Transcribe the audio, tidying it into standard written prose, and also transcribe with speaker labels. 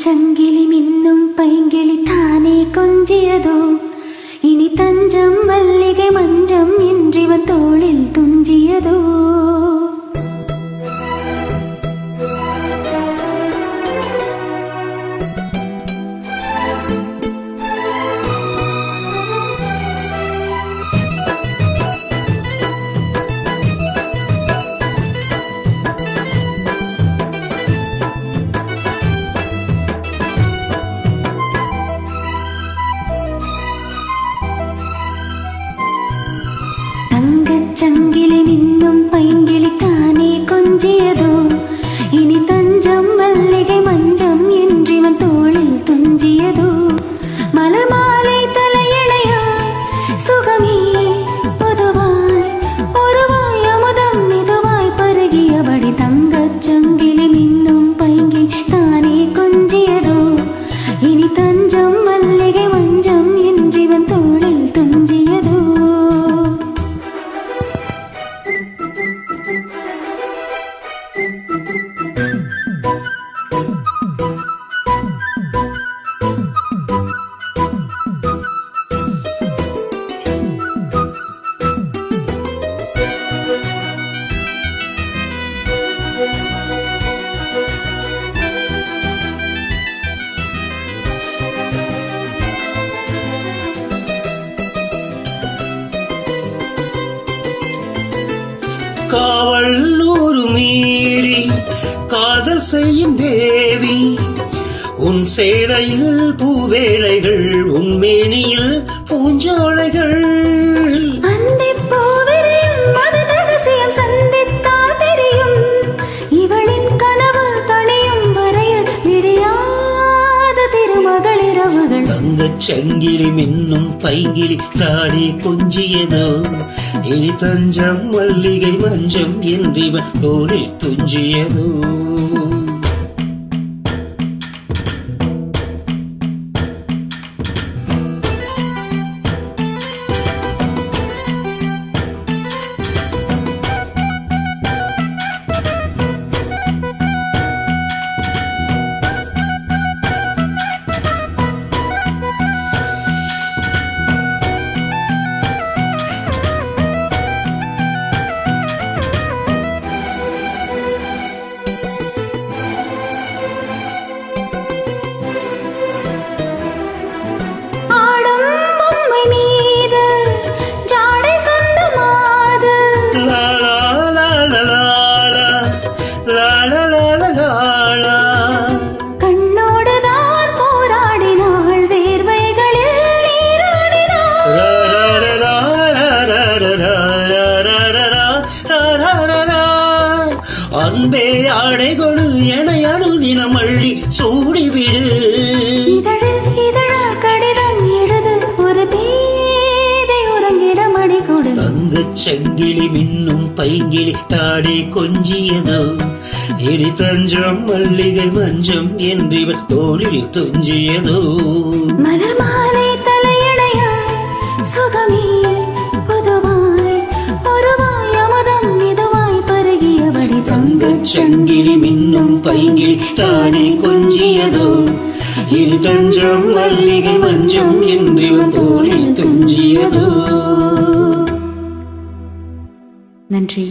Speaker 1: தங்கச்சங்கிலி மின்னும் பைங்கிளி தானே கொஞ்சியதோ இனி தஞ்சம் மல்லிகை மஞ்சம் என்றிவன் தோளில் துஞ்சியதோ தங்கச்சங்கிலி மின்னும் பைங்கிளி தானே கொஞ்சியதோ இனி தஞ்சம் மல்லிகை மஞ்சம் என்றிவன் தோளில் துஞ்சியதோ மலர் மாலை தலையணையாய் சுகமே பொதுவாய் ஒருவாய் அமுதம் மெதுவாய் பருகியபடி தங்கச்சங்கிலி மின்னும் பைங்கிளி தானே கொஞ்சியதோ இனி தஞ்சம் மல்லிகை மஞ்சம் என்றிவன் தோளில் துஞ்சியதோ
Speaker 2: காவல் நூறு மீறி காதல் செய்யும் தேவி உன் சேலையில் பூவேளைகள் உன் மேனியில் பூஞ்சோலைகள் தங்கச்சங்கிலி மின்னும் பைங்கிலி தாடி கொஞ்சியதோ இனி தஞ்சம் மல்லிகை மஞ்சம் என்றிவன் தோளில் துஞ்சியதோ
Speaker 1: கண்ணோடுதான் போராடினாள் வேர்வைகளில்
Speaker 2: அன்பே ஆடை கொடு என அனுதினம் அள்ளி சூடிவிடு
Speaker 1: கடிதம் எழுது ஒரு பேதை உறங்கிடம் அடி கொடு
Speaker 2: தங்கச்சங்கிலி மின்னும் பைங்கிளி தாடி கொஞ்சியதோ இனி தஞ்சம் மல்லிகை மஞ்சம் என்றிவன் தோளில் துஞ்சியதோ
Speaker 1: மலர் மாலை தலையணையாய் சுகமே பொதுவாய் ஒருவாய் அமுதம் மெதுவாய் பருகியபடி
Speaker 2: தங்கச்சங்கிலி மின்னும் பைங்கிளி தாடி கொஞ்சியதோ இனி தஞ்சம் மல்லிகை மஞ்சம் என்றிவன் தோளில் துஞ்சியதோ
Speaker 1: நன்றி.